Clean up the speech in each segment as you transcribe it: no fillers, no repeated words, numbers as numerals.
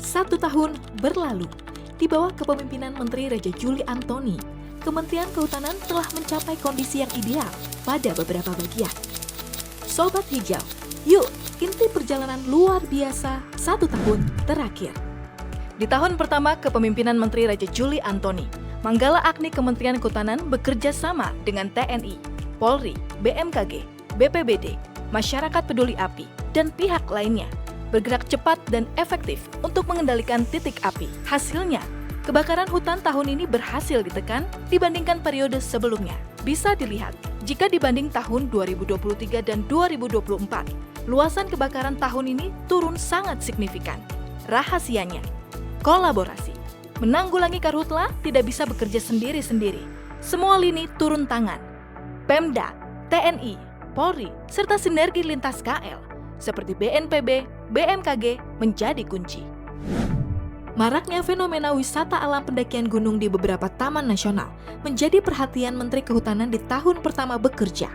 1 tahun berlalu, di bawah kepemimpinan Menteri Raja Juli Antoni, Kementerian Kehutanan telah mencapai kondisi yang ideal pada beberapa bagian. Sobat Hijau, yuk inti perjalanan luar biasa 1 tahun terakhir. Di tahun pertama kepemimpinan Menteri Raja Juli Antoni, Manggala Agni Kementerian Kehutanan bekerja sama dengan TNI, Polri, BMKG, BPBD, masyarakat peduli api, dan pihak lainnya bergerak cepat dan efektif untuk mengendalikan titik api. Hasilnya, kebakaran hutan tahun ini berhasil ditekan dibandingkan periode sebelumnya. Bisa dilihat, jika dibanding tahun 2023 dan 2024, luasan kebakaran tahun ini turun sangat signifikan. Rahasianya, kolaborasi. Menanggulangi karhutla tidak bisa bekerja sendiri-sendiri. Semua lini turun tangan. Pemda, TNI, Polri, serta sinergi lintas KL seperti BNPB, BMKG menjadi kunci. Maraknya fenomena wisata alam pendakian gunung di beberapa taman nasional menjadi perhatian Menteri Kehutanan di tahun pertama bekerja.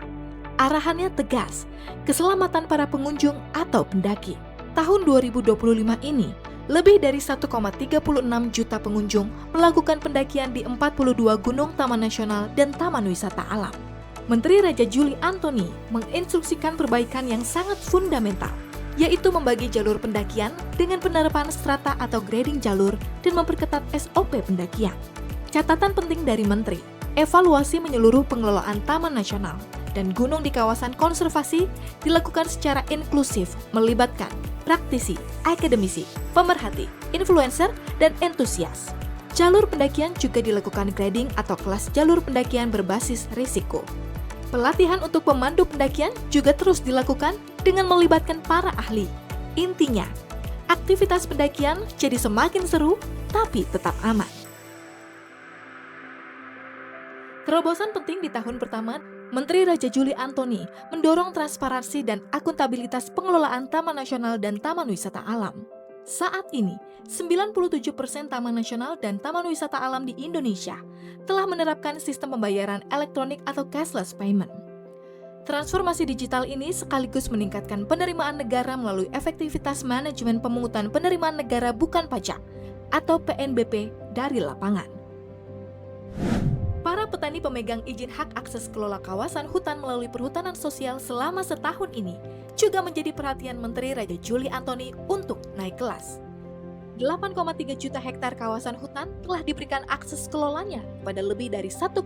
Arahannya tegas, keselamatan para pengunjung atau pendaki. Tahun 2025 ini, lebih dari 1,36 juta pengunjung melakukan pendakian di 42 gunung taman nasional dan taman wisata alam. Menteri Raja Juli Antoni menginstruksikan perbaikan yang sangat fundamental, yaitu membagi jalur pendakian dengan penerapan strata atau grading jalur dan memperketat SOP pendakian. Catatan penting dari Menteri, evaluasi menyeluruh pengelolaan taman nasional dan gunung di kawasan konservasi dilakukan secara inklusif, melibatkan praktisi, akademisi, pemerhati, influencer, dan entusias. Jalur pendakian juga dilakukan grading atau kelas jalur pendakian berbasis risiko. Pelatihan untuk pemandu pendakian juga terus dilakukan dengan melibatkan para ahli. Intinya, aktivitas pendakian jadi semakin seru tapi tetap aman. Terobosan penting di tahun pertama, Menteri Raja Juli Antoni mendorong transparansi dan akuntabilitas pengelolaan taman nasional dan taman wisata alam. Saat ini, 97% taman nasional dan taman wisata alam di Indonesia telah menerapkan sistem pembayaran elektronik atau cashless payment. Transformasi digital ini sekaligus meningkatkan penerimaan negara melalui efektivitas manajemen pemungutan penerimaan negara bukan pajak atau PNBP dari lapangan. Para petani pemegang izin hak akses kelola kawasan hutan melalui perhutanan sosial selama setahun ini juga menjadi perhatian Menteri Raja Juli Antoni untuk naik kelas. 8,3 juta hektar kawasan hutan telah diberikan akses kelolanya pada lebih dari 1,4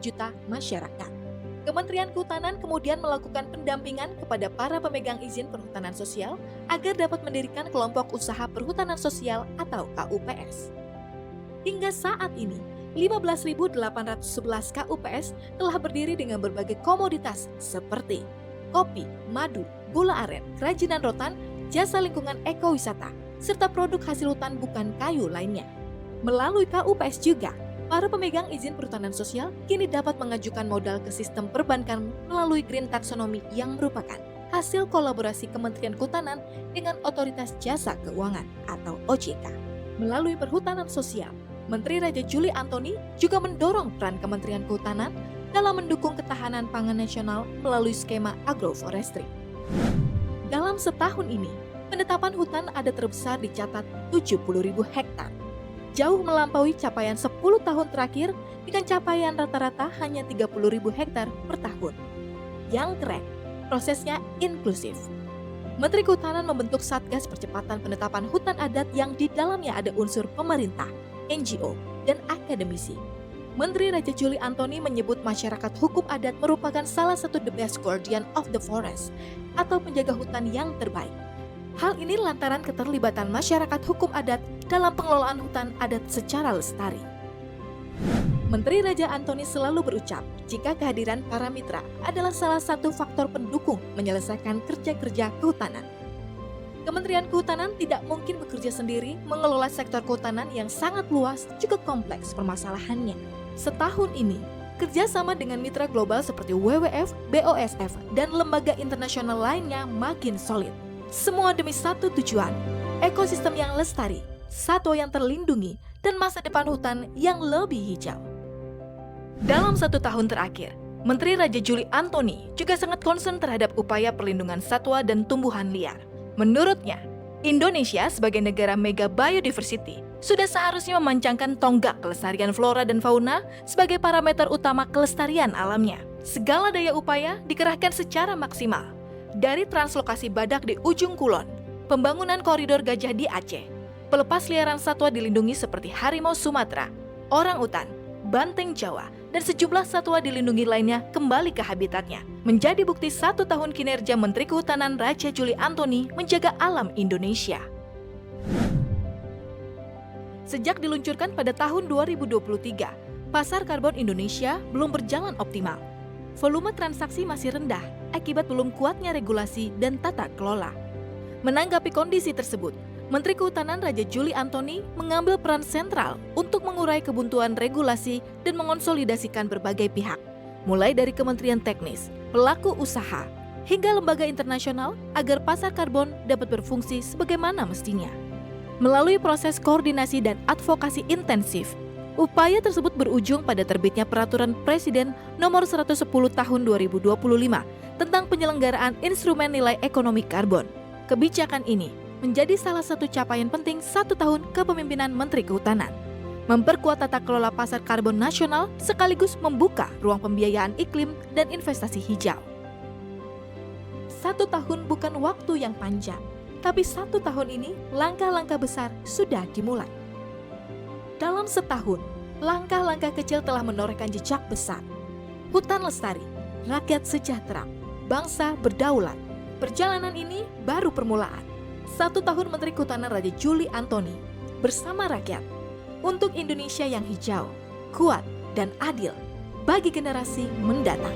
juta masyarakat. Kementerian Kehutanan kemudian melakukan pendampingan kepada para pemegang izin perhutanan sosial agar dapat mendirikan kelompok usaha perhutanan sosial atau KUPS. Hingga saat ini, 15.811 KUPS telah berdiri dengan berbagai komoditas seperti kopi, madu, gula aren, kerajinan rotan, jasa lingkungan ekowisata, serta produk hasil hutan bukan kayu lainnya. Melalui KUPS juga, para pemegang izin perhutanan sosial kini dapat mengajukan modal ke sistem perbankan melalui Green Taxonomy yang merupakan hasil kolaborasi Kementerian Kehutanan dengan Otoritas Jasa Keuangan atau OJK. Melalui perhutanan sosial, Menteri Raja Juli Antoni juga mendorong peran Kementerian Kehutanan dalam mendukung ketahanan pangan nasional melalui skema agroforestry. Dalam setahun ini, penetapan hutan adat terbesar dicatat 70.000 hektar. Jauh melampaui capaian 10 tahun terakhir dengan capaian rata-rata hanya 30.000 hektar per tahun. Yang keren, prosesnya inklusif. Menteri Kehutanan membentuk Satgas Percepatan Penetapan Hutan Adat yang di dalamnya ada unsur pemerintah, NGO, dan akademisi. Menteri Raja Juli Antoni menyebut masyarakat hukum adat merupakan salah satu the best guardian of the forest atau penjaga hutan yang terbaik. Hal ini lantaran keterlibatan masyarakat hukum adat dalam pengelolaan hutan adat secara lestari. Menteri Raja Antoni selalu berucap jika kehadiran para mitra adalah salah satu faktor pendukung menyelesaikan kerja-kerja kehutanan. Kementerian Kehutanan tidak mungkin bekerja sendiri mengelola sektor kehutanan yang sangat luas juga kompleks permasalahannya. Setahun ini, kerjasama dengan mitra global seperti WWF, BOSF, dan lembaga internasional lainnya makin solid. Semua demi satu tujuan, ekosistem yang lestari, satwa yang terlindungi, dan masa depan hutan yang lebih hijau. Dalam 1 tahun terakhir, Menteri Raja Juli Antoni juga sangat concern terhadap upaya perlindungan satwa dan tumbuhan liar. Menurutnya, Indonesia sebagai negara mega biodiversity sudah seharusnya memancangkan tonggak kelestarian flora dan fauna sebagai parameter utama kelestarian alamnya. Segala daya upaya dikerahkan secara maksimal. Dari translokasi badak di ujung kulon, pembangunan koridor gajah di Aceh, pelepas liaran satwa dilindungi seperti harimau Sumatera, orangutan, banteng Jawa, dan sejumlah satwa dilindungi lainnya kembali ke habitatnya, menjadi bukti 1 tahun kinerja Menteri Kehutanan Raja Juli Antoni menjaga alam Indonesia. Sejak diluncurkan pada tahun 2023, pasar karbon Indonesia belum berjalan optimal. Volume transaksi masih rendah akibat belum kuatnya regulasi dan tata kelola. Menanggapi kondisi tersebut, Menteri Kehutanan Raja Juli Antoni mengambil peran sentral untuk mengurai kebuntuan regulasi dan mengonsolidasikan berbagai pihak, mulai dari kementerian teknis, pelaku usaha, hingga lembaga internasional agar pasar karbon dapat berfungsi sebagaimana mestinya. Melalui proses koordinasi dan advokasi intensif, upaya tersebut berujung pada terbitnya Peraturan Presiden Nomor 110 Tahun 2025 tentang penyelenggaraan instrumen nilai ekonomi karbon. Kebijakan ini menjadi salah satu capaian penting 1 tahun kepemimpinan Menteri Kehutanan. Memperkuat tata kelola pasar karbon nasional sekaligus membuka ruang pembiayaan iklim dan investasi hijau. 1 tahun bukan waktu yang panjang, tapi 1 tahun ini langkah-langkah besar sudah dimulai. Dalam setahun, langkah-langkah kecil telah menorehkan jejak besar. Hutan lestari, rakyat sejahtera, bangsa berdaulat. Perjalanan ini baru permulaan. 1 tahun Menteri Kehutanan Raja Juli Antoni bersama rakyat untuk Indonesia yang hijau, kuat, dan adil bagi generasi mendatang.